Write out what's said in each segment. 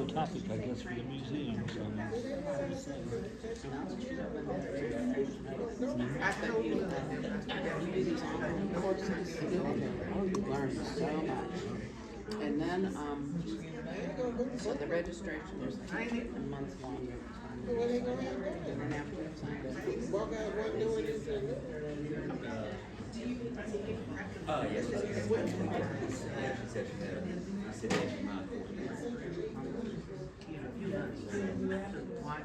ideal topic, I guess, for the museum. So. I think you courses to learn so much. And then, so the registration, there's a month long time. And after you've signed up. Yes, she said she had a sedation mind. Watch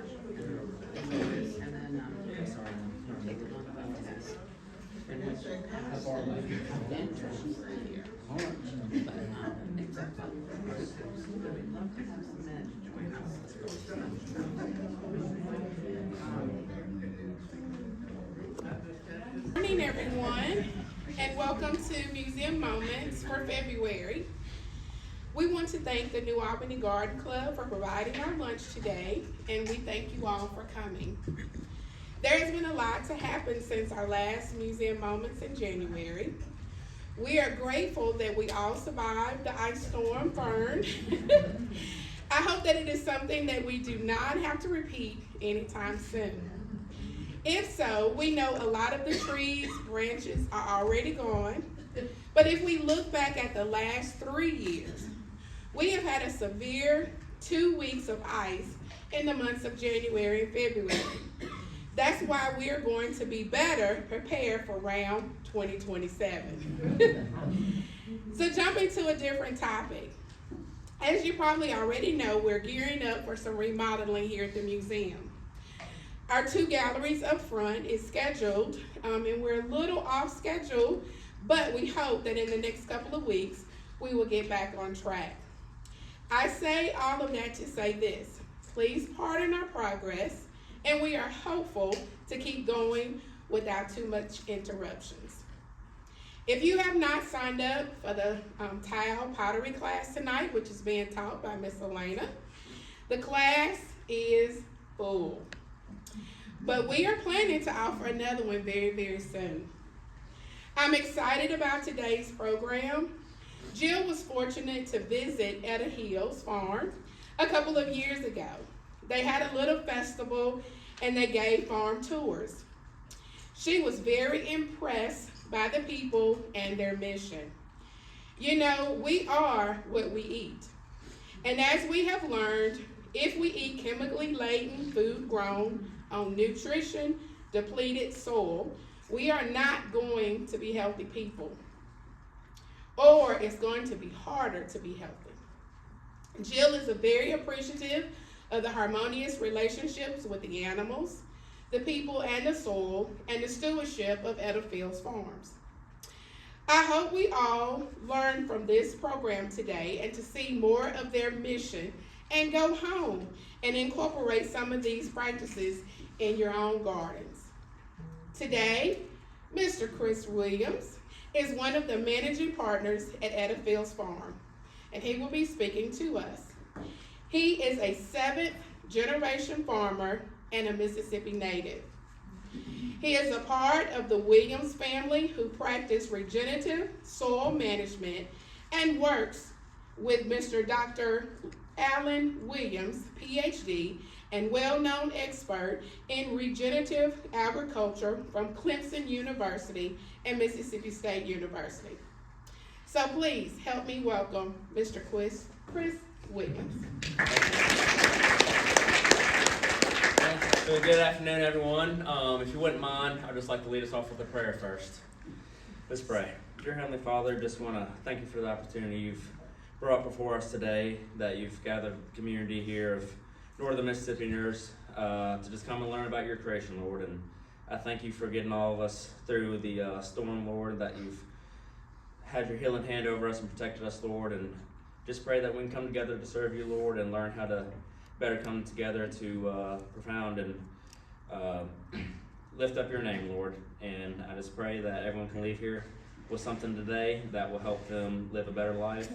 the movies and then, take the one test. And once you pass, then entrance here. But, except for we'd love to have some men join us. Good morning, everyone, and welcome to Museum Moments for February. We want to thank the New Albany Garden Club for providing our lunch today, and we thank you all for coming. There has been a lot to happen since our last Museum Moments in January. We are grateful that we all survived the ice storm Fern. I hope that it is something that we do not have to repeat anytime soon. If so, we know a lot of the trees, branches are already gone, but if we look back at the last 3 years, we have had a severe 2 weeks of ice in the months of January and February. That's why we are going to be better prepared for round 2027. So jumping to a different topic. As you probably already know, we're gearing up for some remodeling here at the museum. Our 2 galleries up front is scheduled, and we're a little off schedule, but we hope that in the next couple of weeks, we will get back on track. I say all of that to say this: please pardon our progress, and we are hopeful to keep going without too much interruptions. If you have not signed up for the tile pottery class tonight, which is being taught by Miss Elena, the class is full. But we are planning to offer another one very, very soon. I'm excited about today's program. Jill was fortunate to visit Etta Hill's farm a couple of years ago. They had a little festival and they gave farm tours. She was very impressed by the people and their mission. You know, we are what we eat. And as we have learned, if we eat chemically laden food grown on nutrition depleted soil, we are not going to be healthy people. Or it's going to be harder to be healthy. Jill is very appreciative of the harmonious relationships with the animals, the people, and the soil, and the stewardship of Etta Fields Farms. I hope we all learn from this program today and to see more of their mission and go home and incorporate some of these practices in your own gardens. Today, Mr. Chris Williams is one of the managing partners at Etta Fields Farm, and he will be speaking to us. He is a 7th generation farmer and a Mississippi native. He is a part of the Williams family who practice regenerative soil management and works with Mr. Dr. Alan Williams, PhD, and well-known expert in regenerative agriculture from Clemson University and Mississippi State University. So please help me welcome Mr. Chris Williams. So good afternoon, everyone. If you wouldn't mind, I'd just like to lead us off with a prayer first. Let's pray. Dear Heavenly Father, just want to thank you for the opportunity you've brought before us today, that you've gathered a community here of northern Mississippians to just come and learn about your creation, Lord. And I thank you for getting all of us through the storm, Lord, that you've had your healing hand over us and protected us, Lord. And just pray that we can come together to serve you, Lord, and learn how to better come together to profound and lift up your name, Lord. And I just pray that everyone can leave here with something today that will help them live a better life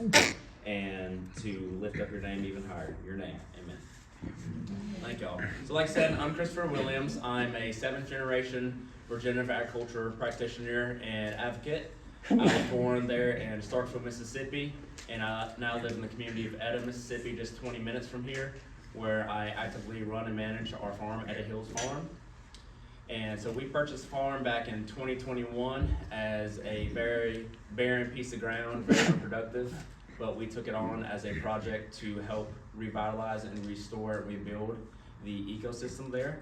and to lift up your name even higher. Your name. Amen. Thank y'all. So like I said, I'm Christopher Williams. I'm a 7th generation regenerative agriculture practitioner and advocate. I was born there in Starkville, Mississippi, and I now live in the community of Etta, Mississippi, just 20 minutes from here, where I actively run and manage our farm, Etta Hills Farm. And so we purchased the farm back in 2021 as a very barren piece of ground, very unproductive, but we took it on as a project to help revitalize and restore and rebuild the ecosystem there.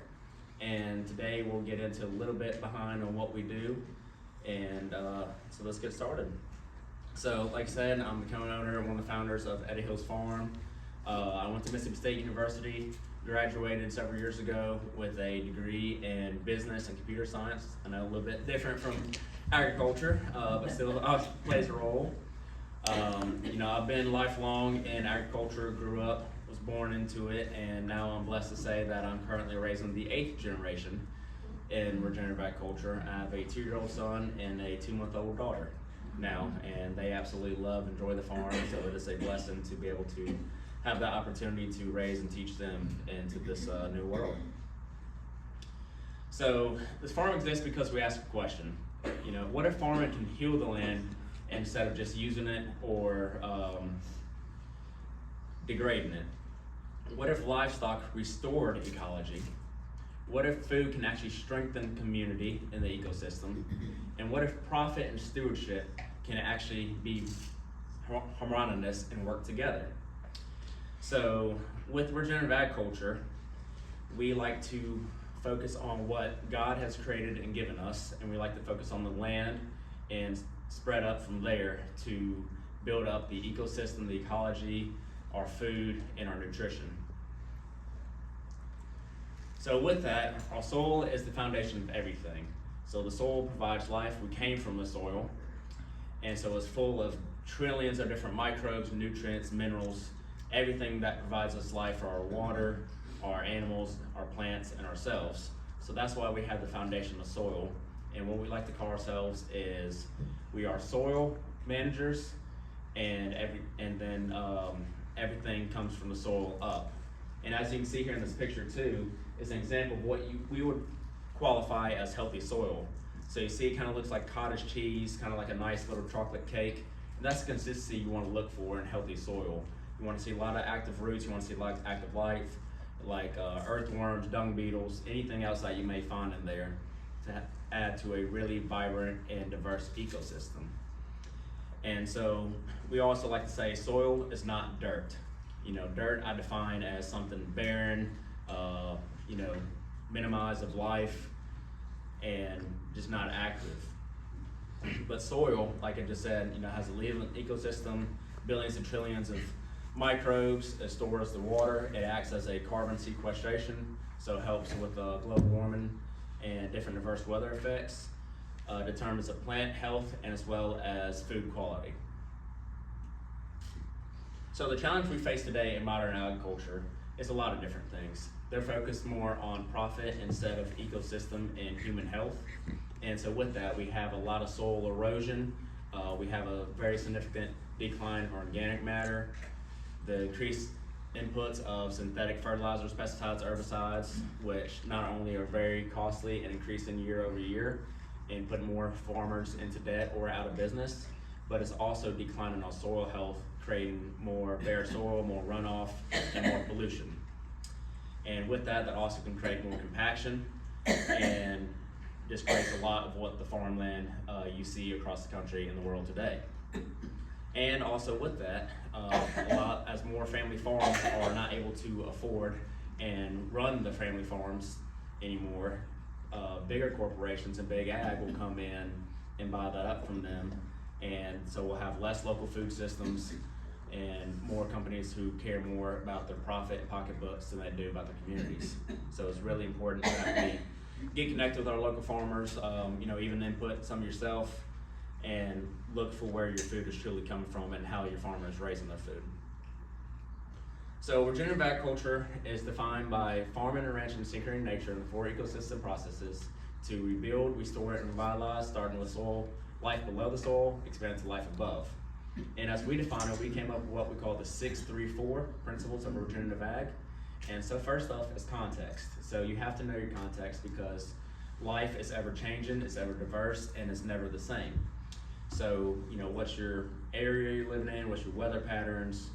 And today we'll get into a little bit behind on what we do. And so let's get started. So like I said, I'm the co-owner and one of the founders of Etta Hills Farm. I went to Mississippi State University, graduated several years ago with a degree in business and computer science. I know a little bit different from agriculture, but still plays a role. I've been lifelong in agriculture, grew up, was born into it, and now I'm blessed to say that I'm currently raising the 8th generation in regenerative agriculture. I have a 2-year-old son and a 2-month-old daughter now, and they absolutely enjoy the farm, so it is a blessing to be able to have that opportunity to raise and teach them into this new world. So this farm exists because we ask a question. What if farming can heal the land instead of just using it or degrading it? What if livestock restored ecology? What if food can actually strengthen community in the ecosystem? And what if profit and stewardship can actually be harmonious and work together? So with regenerative agriculture, we like to focus on what God has created and given us, and we like to focus on the land and spread up from there to build up the ecosystem, the ecology, our food, and our nutrition. So with that, our soil is the foundation of everything. So the soil provides life. We came from the soil, and so it's full of trillions of different microbes, nutrients, minerals, everything that provides us life for our water, our animals, our plants, and ourselves. So that's why we have the foundation of soil. And what we like to call ourselves is we are soil managers, and then everything comes from the soil up. And as you can see here in this picture too, is an example of what we would qualify as healthy soil. So you see it kind of looks like cottage cheese, kind of like a nice little chocolate cake. And that's the consistency you want to look for in healthy soil. You want to see a lot of active roots, you want to see a lot of active life, like earthworms, dung beetles, anything else that you may find in there to add to a really vibrant and diverse ecosystem. And so we also like to say soil is not dirt. Dirt I define as something barren, minimized of life, and just not active. But soil, like I just said, has a living ecosystem, billions and trillions of microbes. It stores the water. It acts as a carbon sequestration, so it helps with global warming and different diverse weather effects. Determines the plant health and as well as food quality. So the challenge we face today in modern agriculture is a lot of different things. They're focused more on profit instead of ecosystem and human health. And so with that, we have a lot of soil erosion. We have a very significant decline in organic matter, the increased inputs of synthetic fertilizers, pesticides, herbicides, which not only are very costly and increasing year over year and put more farmers into debt or out of business, but it's also declining our soil health, creating more bare soil, more runoff, and more pollution. And with that, that also can create more compaction and just creates a lot of what the farmland you see across the country and the world today. And also with that, as more family farms are not able to afford and run the family farms anymore, bigger corporations and big ag will come in and buy that up from them. And so we'll have less local food systems and more companies who care more about their profit and pocketbooks than they do about their communities. So it's really important that we get connected with our local farmers, even input some yourself, and look for where your food is truly coming from and how your farmer is raising their food. So regenerative agriculture is defined by farming and ranching synchrony nature in the 4 ecosystem processes to rebuild, restore, and revitalize, starting with soil, life below the soil, expanding to life above. And as we define it, we came up with what we call the 6-3-4 principles of regenerative ag. And so first off is context. So you have to know your context because life is ever changing, it's ever diverse, and it's never the same. So, what's your area you're living in, what's your weather patterns,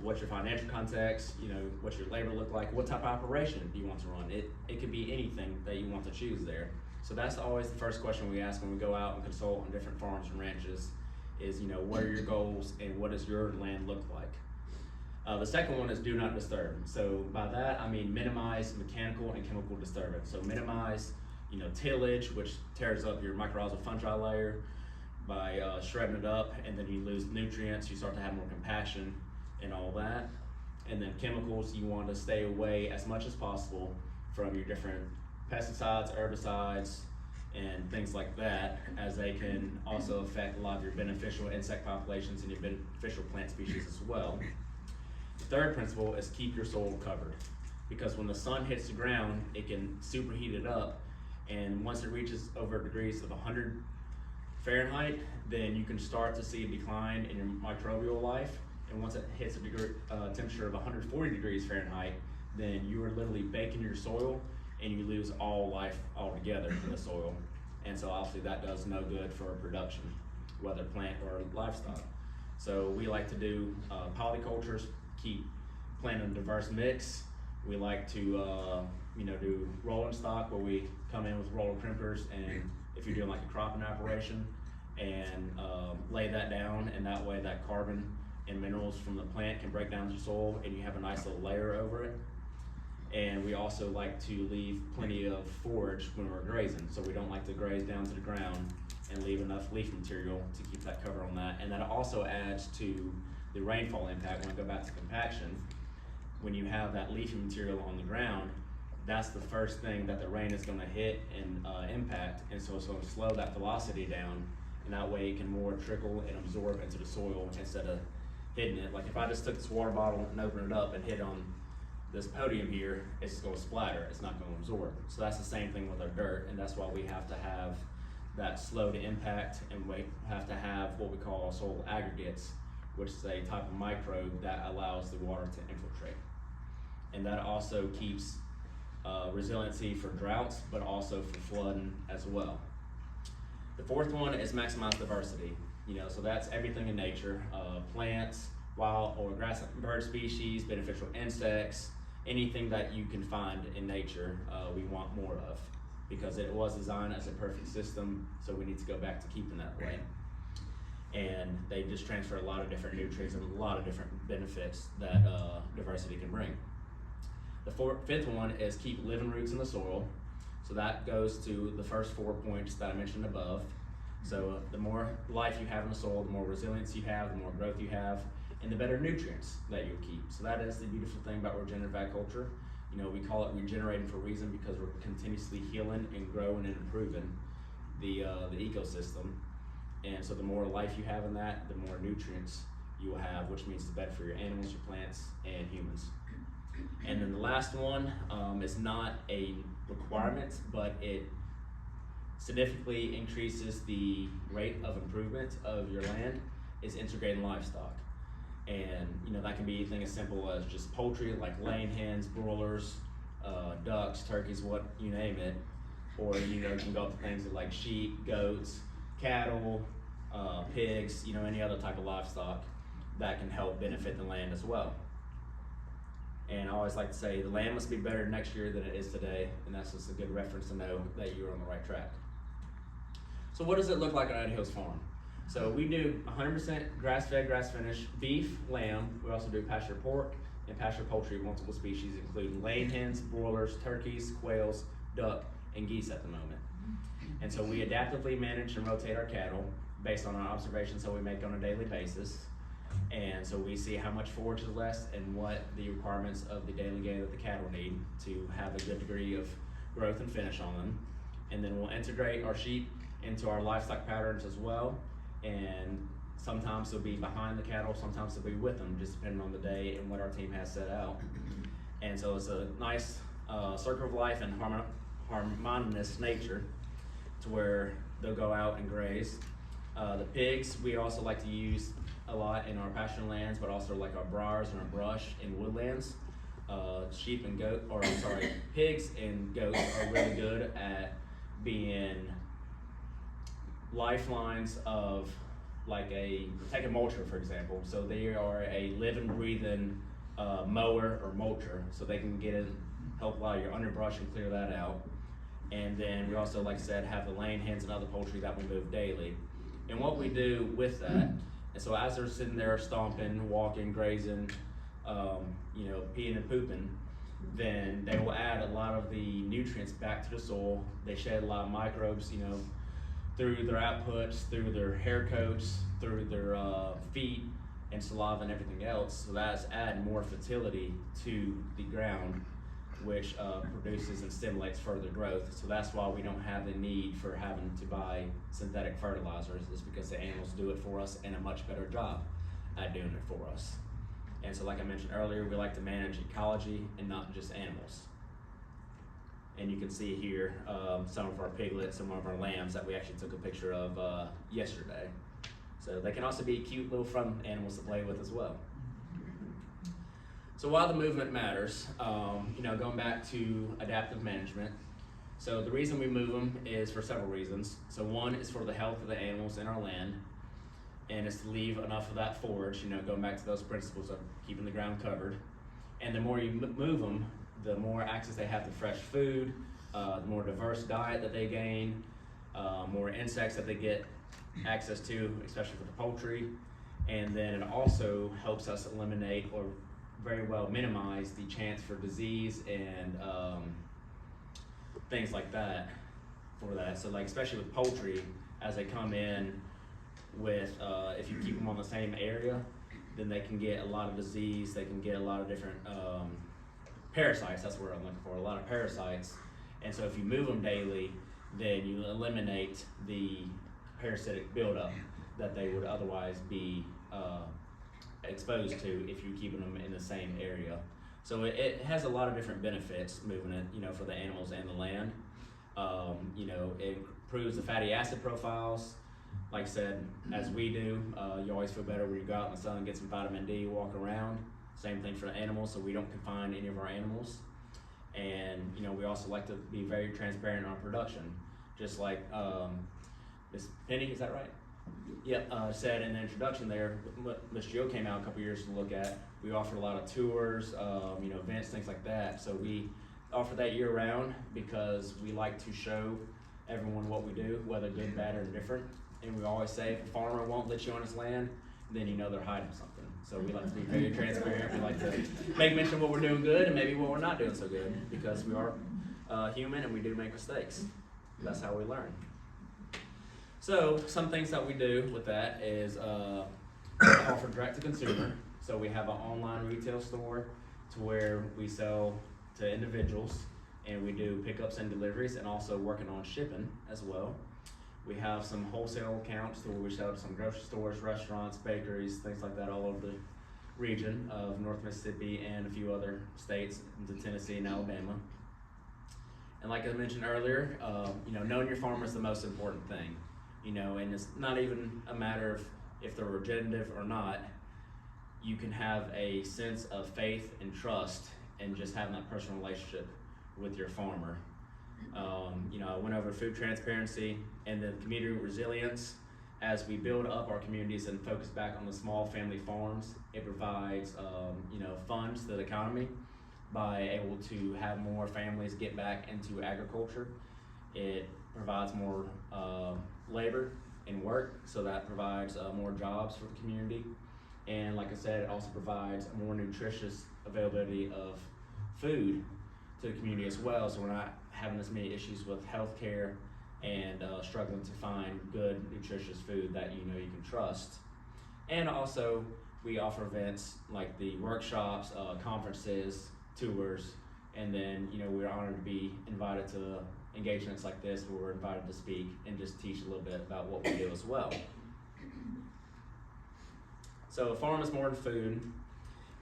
what's your financial context, what's your labor look like, what type of operation do you want to run? It could be anything that you want to choose there. So that's always the first question we ask when we go out and consult on different farms and ranches is, what are your goals and what does your land look like? The second one is do not disturb. So by that, I mean minimize mechanical and chemical disturbance. So minimize, tillage, which tears up your mycorrhizal fungi layer by shredding it up, and then you lose nutrients, you start to have more compaction and all that. And then chemicals, you want to stay away as much as possible from your different pesticides, herbicides, and things like that, as they can also affect a lot of your beneficial insect populations and your beneficial plant species as well. The third principle is keep your soil covered, because when the sun hits the ground, it can superheat it up, and once it reaches over degrees of 100 Fahrenheit, then you can start to see a decline in your microbial life. And once it hits a temperature of 140 degrees Fahrenheit, then you are literally baking your soil and you lose all life altogether in the soil. And so obviously that does no good for production, whether plant or livestock. So we like to do polycultures, keep planting a diverse mix. We like to do rolling stock, where we come in with roller crimpers, and if you're doing like a cropping operation, and lay that down, and that way that carbon and minerals from the plant can break down the soil and you have a nice little layer over it. And we also like to leave plenty of forage when we're grazing, so we don't like to graze down to the ground and leave enough leaf material to keep that cover on that. And that also adds to the rainfall impact. When I go back to compaction, when you have that leafy material on the ground, that's the first thing that the rain is going to hit and impact, and so it's going to slow that velocity down, and that way it can more trickle and absorb into the soil instead of hitting it. Like if I just took this water bottle and opened it up and hit on this podium here, it's just going to splatter, it's not going to absorb. So that's the same thing with our dirt, and that's why we have to have that slow to impact, and we have to have what we call soil aggregates, which is a type of microbe that allows the water to infiltrate. And that also keeps resiliency for droughts, but also for flooding as well. The fourth one is maximize diversity. So that's everything in nature, plants, wild or grass and bird species, beneficial insects, anything that you can find in nature, we want more of, because it was designed as a perfect system, so we need to go back to keeping that way. And they just transfer a lot of different nutrients and a lot of different benefits that diversity can bring. The fifth one is keep living roots in the soil. So that goes to the first 4 points that I mentioned above. So the more life you have in the soil, the more resilience you have, the more growth you have, and the better nutrients that you keep. So that is the beautiful thing about regenerative agriculture. We call it regenerating for a reason, because we're continuously healing and growing and improving the ecosystem. And so the more life you have in that, the more nutrients you will have, which means the better for your animals, your plants, and humans. And then the last one is not a requirement, but it significantly increases the rate of improvement of your land, is integrating livestock. And that can be anything as simple as just poultry, like laying hens, broilers, ducks, turkeys, what you name it. Or you can go up to things like sheep, goats, cattle, pigs, any other type of livestock that can help benefit the land as well. And I always like to say the land must be better next year than it is today, and that's just a good reference to know that you're on the right track. So what does it look like on Ed Hills Farm? So we do 100% grass-fed, grass-finished beef, lamb. We also do pasture pork and pasture poultry, multiple species, including laying hens, broilers, turkeys, quails, duck, and geese at the moment. And so we adaptively manage and rotate our cattle based on our observations that we make on a daily basis. And so we see how much forage is left and what the requirements of the daily gain that the cattle need to have a good degree of growth and finish on them. And then we'll integrate our sheep into our livestock patterns as well. And sometimes they'll be behind the cattle, sometimes they'll be with them, just depending on the day and what our team has set out. And so it's a nice circle of life and harmonious nature to where they'll go out and graze. The pigs, we also like to use a lot in our pasture lands, but also like our briars and our brush and woodlands. Sheep and pigs and goats are really good at being lifelines of take a mulcher for example. So they are a living, breathing mower or mulcher, so they can get in, help a lot of your underbrush and clear that out. And then we also, like I said, have the laying hens and other poultry that we move daily. And what we do with that, and so as they're sitting there stomping, walking, grazing, peeing and pooping, then they will add a lot of the nutrients back to the soil. They shed a lot of microbes, through their outputs, through their hair coats, through their feet and saliva and everything else. So that's adding more fertility to the ground, which produces and stimulates further growth. So that's why we don't have the need for having to buy synthetic fertilizers, is because the animals do it for us and a much better job at doing it for us. And so like I mentioned earlier, we like to manage ecology and not just animals. And you can see here some of our piglets, some of our lambs that we actually took a picture of yesterday. So they can also be cute little fun animals to play with as well. So while the movement matters, going back to adaptive management, so the reason we move them is for several reasons. So one is for the health of the animals in our land, and it's to leave enough of that forage, going back to those principles of keeping the ground covered. And the more you move them, the more access they have to fresh food, the more diverse diet that they gain, more insects that they get access to, especially for the poultry. And then it also helps us eliminate or very well minimize the chance for disease and things like that for that. So like especially with poultry, as they come in with, if you keep them on the same area, then they can get a lot of disease, they can get a lot of different parasites, that's what I'm looking for, a lot of parasites. And so if you move them daily, then you eliminate the parasitic buildup that they would otherwise be exposed to if you're keeping them in the same area. So it has a lot of different benefits moving it, for the animals and the land. It improves the fatty acid profiles. Like I said, as we do, you always feel better when you go out in the sun, get some vitamin D, walk around. Same thing for the animals, so we don't confine any of our animals. And we also like to be very transparent in our production. Just like Miss Penny, is that right? Yep, said in the introduction there, Miss Jill came out a couple years to look at. We offered a lot of tours, events, things like that. So we offer that year round because we like to show everyone what we do, whether good, bad, or indifferent. And we always say, if a farmer won't let you on his land, then they're hiding something. So we like to be very transparent. We like to make mention of what we're doing good and maybe what we're not doing so good, because we are human and we do make mistakes. That's how we learn. So some things that we do with that is offer direct to consumer. So we have an online retail store to where we sell to individuals, and we do pickups and deliveries, and also working on shipping as well. We have some wholesale accounts to where we sell to some grocery stores, restaurants, bakeries, things like that all over the region of North Mississippi and a few other states into Tennessee and Alabama. And like I mentioned earlier, knowing your farmer is the most important thing. And it's not even a matter of if they're regenerative or not. You can have a sense of faith and trust and just having that personal relationship with your farmer. I went over food transparency and then community resilience. As we build up our communities and focus back on the small family farms, it provides funds to the economy by able to have more families get back into agriculture. It provides more labor and work, so that provides more jobs for the community. And like I said, it also provides more nutritious availability of food to the community as well, so we're not having as many issues with healthcare and struggling to find good, nutritious food that you can trust. And also, we offer events like the workshops, conferences, tours, and then we're honored to be invited to engagements like this where we're invited to speak and just teach a little bit about what we do as well. So a farm is more than food,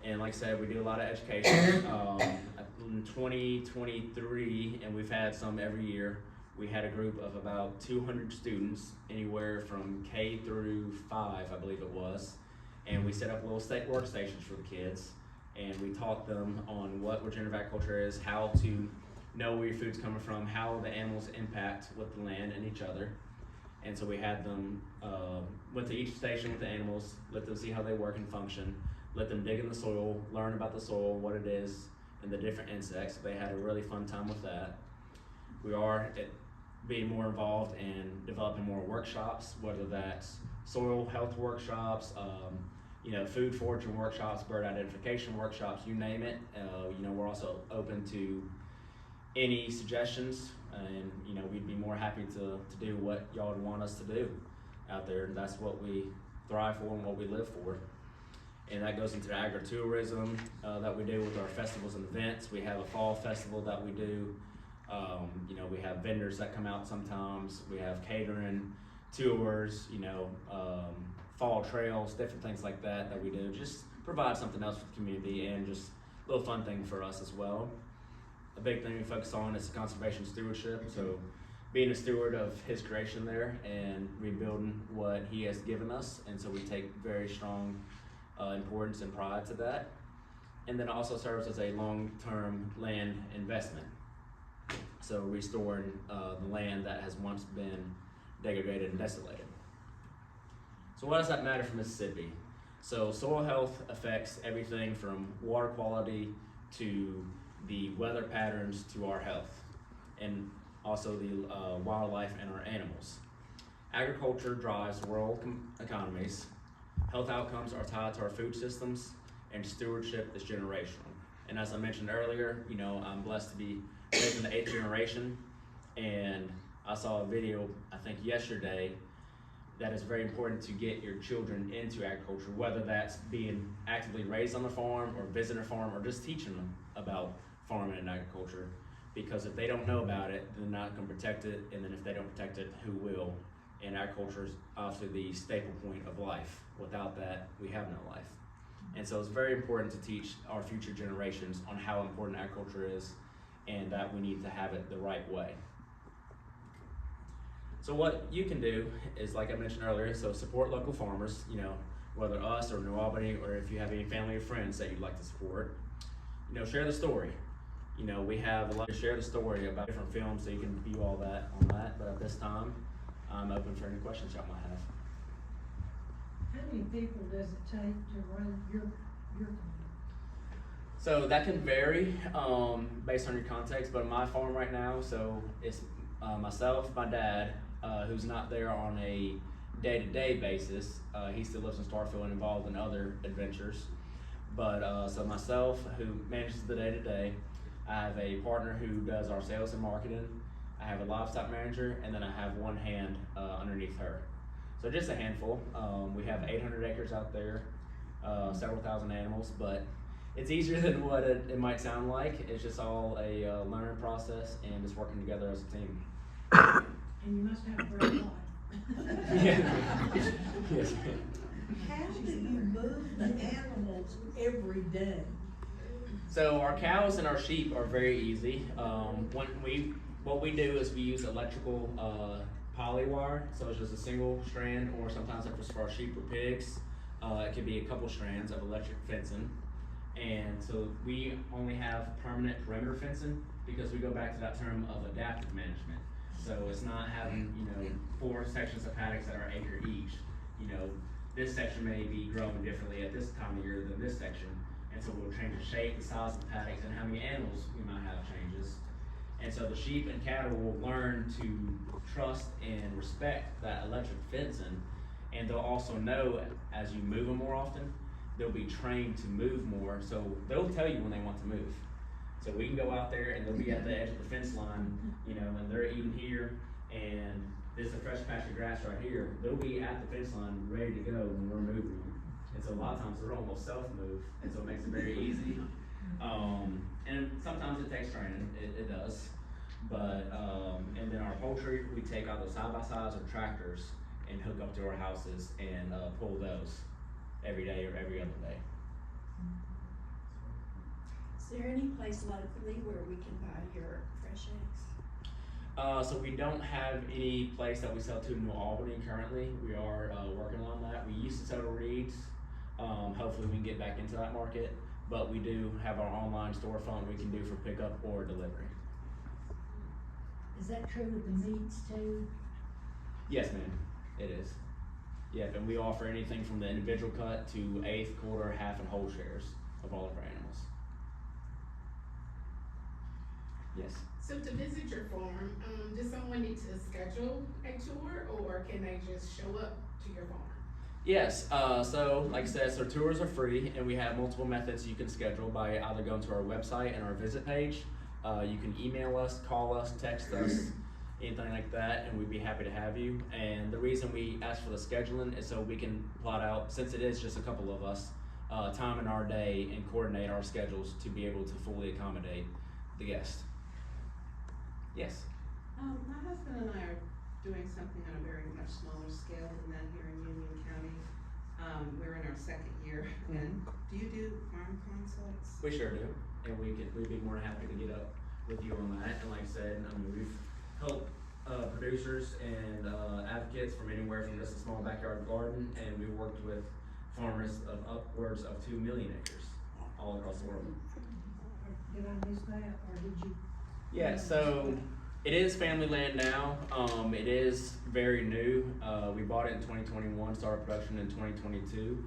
and like I said, we do a lot of education. In 2023, and we've had some every year, we had a group of about 200 students, anywhere from K through 5, I believe it was, and we set up little workstations for the kids, and we taught them on what regenerative agriculture is, how to know where your food's coming from, how the animals impact with the land and each other. And so we had them, went to each station with the animals, let them see how they work and function, let them dig in the soil, learn about the soil, what it is, and the different insects. They had a really fun time with that. We are being more involved in developing more workshops, whether that's soil health workshops, food foraging workshops, bird identification workshops, you name it. We're also open to any suggestions, and we'd be more happy to do what y'all would want us to do out there. And that's what we thrive for and what we live for. And that goes into the agritourism that we do with our festivals and events. We have a fall festival that we do. We have vendors that come out sometimes. We have catering, tours, fall trails, different things like that we do. Just provide something else for the community and just a little fun thing for us as well. A big thing we focus on is conservation stewardship. So being a steward of his creation there and rebuilding what he has given us. And so we take very strong importance and pride to that. And then it also serves as a long-term land investment. So restoring the land that has once been degraded and desolated. So why does that matter for Mississippi? So soil health affects everything from water quality to the weather patterns to our health, and also the wildlife and our animals. Agriculture drives world economies. Health outcomes are tied to our food systems, and stewardship is generational. And as I mentioned earlier, I'm blessed to be raised in the 8th generation, and I saw a video, I think yesterday, that it's very important to get your children into agriculture, whether that's being actively raised on the farm or visiting a farm or just teaching them about farming and agriculture. Because if they don't know about it, they're not going to protect it, and then if they don't protect it, who will? And agriculture is obviously the staple point of life. Without that, we have no life. And so it's very important to teach our future generations on how important agriculture is and that we need to have it the right way. So what you can do is, like I mentioned earlier, so support local farmers, whether us or New Albany, or if you have any family or friends that you'd like to support, share the story. We have a lot to share the story about different films, so you can view all that on that. But at this time, I'm open for any questions y'all might have. How many people does it take to run your community? So that can vary based on your context, but my farm right now, so it's myself, my dad, who's not there on a day-to-day basis. He still lives in Starkville and involved in other adventures. But so myself, who manages the day-to-day, I have a partner who does our sales and marketing. I have a livestock manager, and then I have one hand underneath her. So just a handful. We have 800 acres out there, several thousand animals, but it's easier than what it might sound like. It's just all a learning process and just working together as a team. And you must have a great life. Yeah. Yes. How do you move the animals every day? So our cows and our sheep are very easy. What we do is we use electrical poly wire, so it's just a single strand, or sometimes if it's for our sheep or pigs, it could be a couple strands of electric fencing. And so we only have permanent perimeter fencing because we go back to that term of adaptive management. So it's not having 4 sections of paddocks that are acre each. This section may be growing differently at this time of year than this section, and so we'll change the shape, the size of the paddocks, and how many animals we might have changes. And so the sheep and cattle will learn to trust and respect that electric fencing, and they'll also know as you move them more often, they'll be trained to move more, so they'll tell you when they want to move. So we can go out there and they'll be at the edge of the fence line, and they're eating here, and there's a fresh patch of grass right here. They'll be at the fence line ready to go when we're moving them. And so a lot of times they're almost self-move, and so it makes it very easy. And sometimes it takes training, it does. But, and then our poultry, we take out those side-by-sides or tractors and hook up to our houses and pull those every day or every other day. Is there any place locally where we can buy your fresh eggs? So we don't have any place that we sell to in New Albany currently. We are working on that. We used to sell to Reed's. Hopefully we can get back into that market, but we do have our online storefront we can do for pickup or delivery. Is that true with the meats too? Yes, ma'am, it is. Yep, and we offer anything from the individual cut to eighth, quarter, half, and whole shares of all of our animals. Yes. So to visit your farm, does someone need to schedule a tour or can they just show up to your farm? Yes, so like I said, so tours are free and we have multiple methods you can schedule by either going to our website and our visit page. You can email us, call us, text us, anything like that, and we'd be happy to have you. And the reason we ask for the scheduling is so we can plot out, since it is just a couple of us, time in our day and coordinate our schedules to be able to fully accommodate the guest. Yes. My husband and I are doing something on a very much smaller scale than that here in Union County. We're in our second year, and do you do farm consults? We sure do, and we'd be more than happy to get up with you on that. And like I said, we've helped producers and advocates from anywhere from just a small backyard garden, and we worked with farmers of upwards of 2 million acres all across the world. Did I miss that, or did you? Yeah, so it is family land now. It is very new. We bought it in 2021, started production in 2022,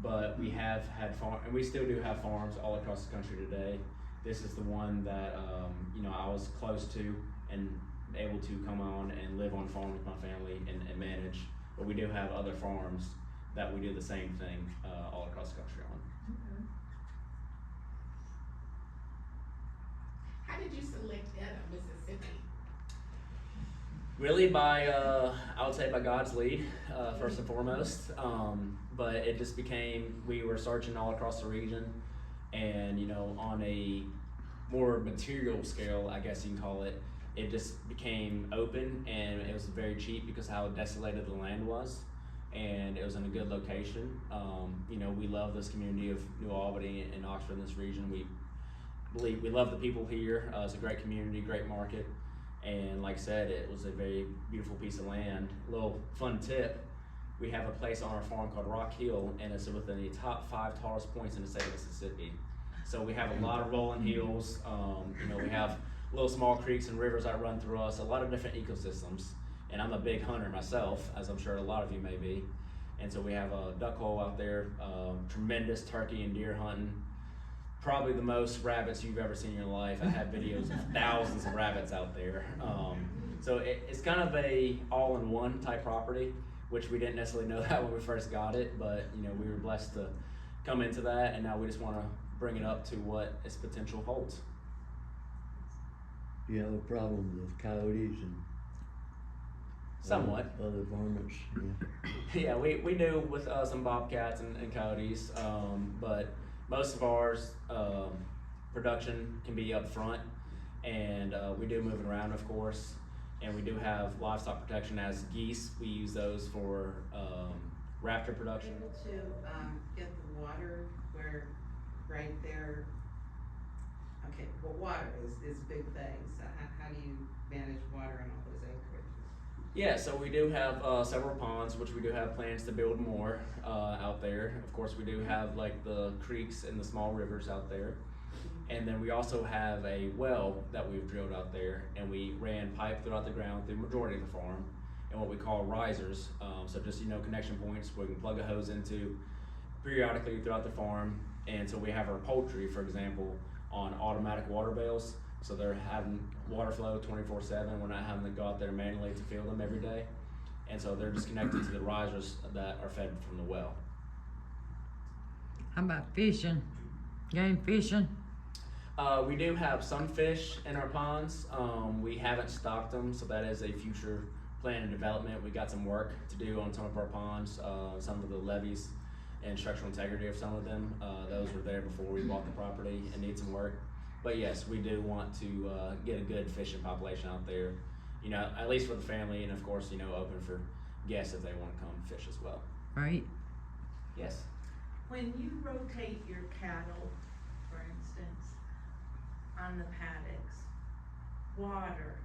but we have had and we still do have farms all across the country today. This is the one that I was close to and able to come on and live on farm with my family and manage. But we do have other farms that we do the same thing all across the country on. Okay. How did you select Etta, Mississippi? Really by, I would say by God's lead, first and foremost. But it just became, we were searching all across the region and, on a more material scale, I guess you can call it, it just became open and it was very cheap because how desolated the land was. And it was in a good location. We love this community of New Albany and Oxford in this region. We love the people here. It's a great community, great market. And like I said, it was a very beautiful piece of land. A little fun tip, we have a place on our farm called Rock Hill, and it's within the top 5 tallest points in the state of Mississippi. So we have a lot of rolling hills. We have little small creeks and rivers that run through us, a lot of different ecosystems. And I'm a big hunter myself, as I'm sure a lot of you may be. And so we have a duck hole out there, tremendous turkey and deer hunting. Probably the most rabbits you've ever seen in your life. I have videos of thousands of rabbits out there. So it's kind of a all-in-one type property, which we didn't necessarily know that when we first got it, but we were blessed to come into that, and now we just want to bring it up to what its potential holds. You have a problem with coyotes and Somewhat. other varmints, yeah. Yeah, we do with some bobcats and coyotes, but most of ours production can be up front, and we do move it around, of course, and we do have livestock protection as geese. We use those for raptor production. Able to get the water where right there. Okay, well, water is a big thing. So how do you manage water on all those acreages? Yeah, so we do have several ponds, which we do have plans to build more out there. Of course, we do have like the creeks and the small rivers out there. And then we also have a well that we've drilled out there, and we ran pipe throughout the ground through the majority of the farm, and what we call risers. So just, connection points where we can plug a hose into periodically throughout the farm. And so we have our poultry, for example, on automatic water bales. So they're having water flow 24/7. We're not having to go out there manually to fill them every day. And so they're just connected to the risers that are fed from the well. How about fishing? Game fishing? We do have some fish in our ponds. We haven't stocked them, so that is a future plan and development. We got some work to do on some of our ponds, some of the levees and structural integrity of some of them. Those were there before we bought the property and need some work. But yes, we do want to get a good fishing population out there, at least for the family, and of course, open for guests if they want to come fish as well. Right? Yes. When you rotate your cattle, for instance, on the paddocks, water,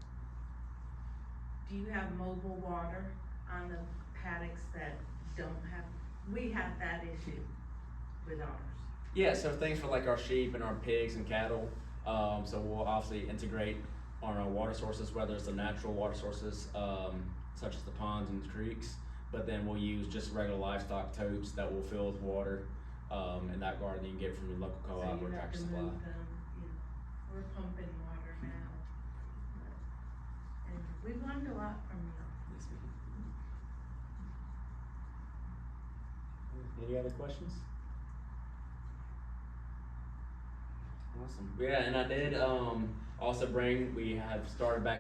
do you have mobile water on the paddocks that don't have, we have that issue with ours. Yeah, so things for like our sheep and our pigs and cattle. So we'll obviously integrate on our water sources, whether it's the natural water sources, such as the ponds and the creeks. But then we'll use just regular livestock totes that will fill with water, in that garden that you can get from your local So co-op you or have Tractor to Supply. move them, you know, we're pumping water now. And we've learned a lot from you. Yes, ma'am. Any other questions? Awesome. Yeah, and I did also bring, we have started back